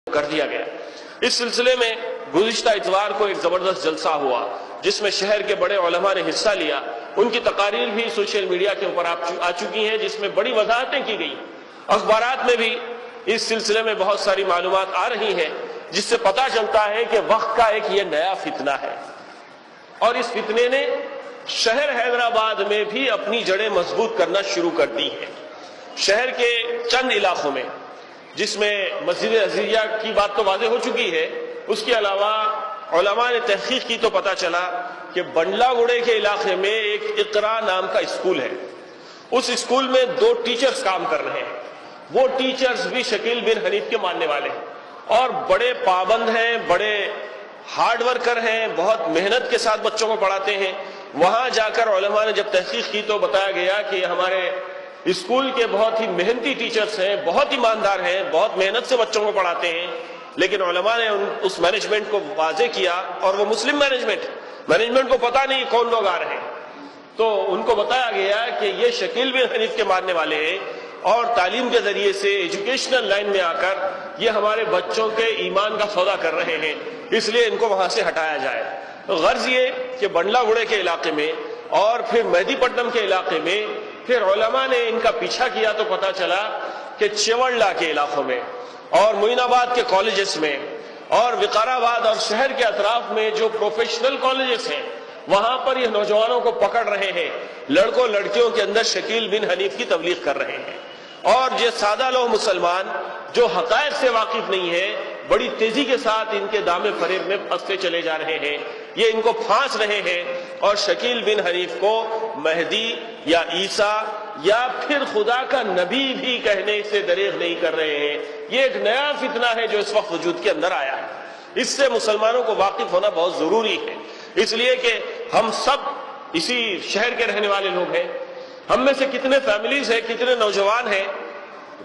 کر دیا گیا۔ اس سلسلے میں گزشتہ اتوار کو ایک زبردست جلسہ ہوا جس میں شہر کے بڑے علماء نے حصہ لیا۔ ان کی تقاریر بھی سوشل میڈیا کے اوپر آ چکی ہیں جس میں بڑی وضاحتیں کی گئی۔ اخبارات میں بھی اس سلسلے میں بہت ساری معلومات آ رہی ہیں جس سے پتہ چلتا ہے کہ وقت کا ایک یہ نیا فتنہ ہے، اور اس فتنے نے شہر حیدرآباد میں بھی اپنی جڑیں مضبوط کرنا شروع کر دی ہیں۔ شہر کے چند علاقوں میں، جس میں مسجد عزیزیہ کی بات تو واضح ہو چکی ہے، اس کے علاوہ علماء نے تحقیق کی تو پتہ چلا کہ بنڈلا گوڑے کے علاقے میں ایک اقرا نام کا اسکول ہے۔ اس اسکول میں 2 ٹیچرز کام کر رہے ہیں۔ وہ ٹیچرز بھی شکیل بن حنیف کے ماننے والے ہیں اور بڑے پابند ہیں، بڑے ہارڈ ورکر ہیں، بہت محنت کے ساتھ بچوں کو پڑھاتے ہیں۔ وہاں جا کر علماء نے جب تحقیق کی تو بتایا گیا کہ ہمارے اسکول کے بہت ہی محنتی ٹیچرز ہیں، بہت ایماندار ہیں، بہت محنت سے بچوں کو پڑھاتے ہیں، لیکن علماء نے اس مینجمنٹ کو واضح کیا، اور وہ مسلم مینجمنٹ کو پتہ نہیں کون لوگ آ رہے ہیں، تو ان کو بتایا گیا کہ یہ شکیل بن حنیف کے ماننے والے ہیں اور تعلیم کے ذریعے سے ایجوکیشنل لائن میں آ کر یہ ہمارے بچوں کے ایمان کا سودا کر رہے ہیں، اس لیے ان کو وہاں سے ہٹایا جائے۔ غرض یہ کہ بنڈلا گوڑے کے علاقے میں اور پھر مہدی پٹنم کے علاقے میں پھر علماء نے ان کا پیچھا کیا تو پتہ چلا کہ چیوڑلہ کے علاقوں میں اور معین آباد کے کالجز میں اور وقار آباد اور شہر کے اطراف میں جو پروفیشنل کالجز ہیں، وہاں پر یہ نوجوانوں کو پکڑ رہے ہیں، لڑکوں لڑکیوں کے اندر شکیل بن حنیف کی تبلیغ کر رہے ہیں، اور یہ سادہ لوگ مسلمان جو حقائق سے واقف نہیں ہے بڑی تیزی کے ساتھ ان کے دامے فریب میں پھنستے چلے جا رہے ہیں، یہ ان کو پھانس رہے ہیں اور شکیل بن حنیف کو مہدی یا عیسیٰ یا پھر خدا کا نبی بھی کہنے سے دریغ نہیں کر رہے ہیں۔ یہ ایک نیا فتنہ ہے جو اس وقت وجود کے اندر آیا ہے۔ اس سے مسلمانوں کو واقف ہونا بہت ضروری ہے، اس لیے کہ ہم سب اسی شہر کے رہنے والے لوگ ہیں۔ ہم میں سے کتنے فیملیز ہیں، کتنے نوجوان ہیں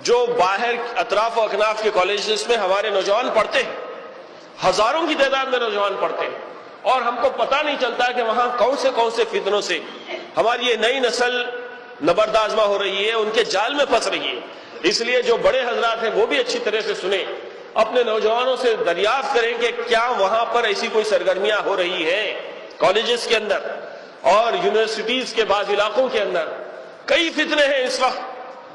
جو باہر اطراف و اکناف کے کالجز میں ہمارے نوجوان پڑھتے ہیں، ہزاروں کی تعداد میں نوجوان پڑھتے ہیں، اور ہم کو پتہ نہیں چلتا کہ وہاں کون سے فتنوں سے ہماری یہ نئی نسل نبردآزما ہو رہی ہے، ان کے جال میں پھنس رہی ہے۔ اس لیے جو بڑے حضرات ہیں وہ بھی اچھی طرح سے سنیں، اپنے نوجوانوں سے دریافت کریں کہ کیا وہاں پر ایسی کوئی سرگرمیاں ہو رہی ہیں کالجز کے اندر اور یونیورسٹیز کے بعض علاقوں کے اندر۔ کئی فتنے ہیں اس وقت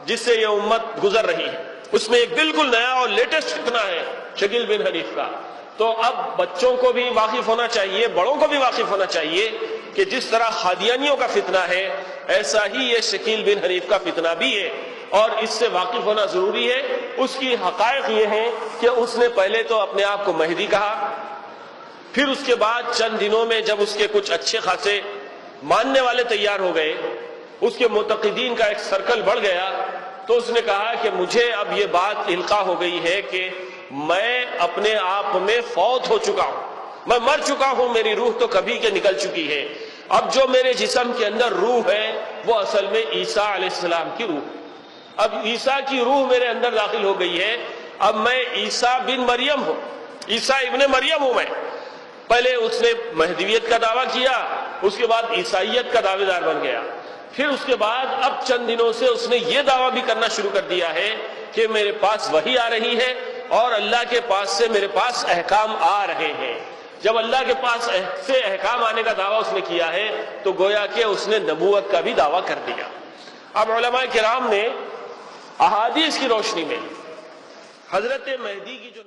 جس سے یہ امت گزر رہی ہے، اس میں ایک بالکل نیا اور لیٹسٹ فتنہ ہے شکیل بن حنیف کا۔ تو اب بچوں کو بھی واقف ہونا چاہیے، بڑوں کو بھی واقف ہونا چاہیے کہ جس طرح قادیانیوں کا فتنہ ہے ایسا ہی یہ شکیل بن حنیف کا فتنہ بھی ہے، اور اس سے واقف ہونا ضروری ہے۔ اس کی حقائق یہ ہیں کہ اس نے پہلے تو اپنے آپ کو مہدی کہا، پھر اس کے بعد چند دنوں میں جب اس کے کچھ اچھے خاصے ماننے والے تیار ہو گئے، اس کے معتقدین کا ایک سرکل بڑھ گیا، تو اس نے کہا کہ مجھے اب یہ بات القاء ہو گئی ہے کہ میں اپنے آپ میں فوت ہو چکا ہوں، میں مر چکا ہوں، میری روح تو کبھی کے نکل چکی ہے، اب جو میرے جسم کے اندر روح ہے وہ اصل میں عیسیٰ علیہ السلام کی روح، اب عیسیٰ کی روح میرے اندر داخل ہو گئی ہے، اب میں عیسیٰ بن مریم ہوں، عیسیٰ ابن مریم ہوں۔ میں پہلے اس نے مہدویت کا دعویٰ کیا، اس کے بعد عیسائیت کا دعوے دار بن گیا، پھر اس کے بعد اب چند دنوں سے اس نے یہ دعویٰ بھی کرنا شروع کر دیا ہے کہ میرے پاس وحی آ رہی ہے اور اللہ کے پاس سے میرے پاس احکام آ رہے ہیں۔ جب اللہ کے پاس سے احکام آنے کا دعویٰ اس نے کیا ہے تو گویا کہ اس نے نبوت کا بھی دعویٰ کر دیا۔ اب علماء کرام نے احادیث کی روشنی میں حضرت مہدی کی جو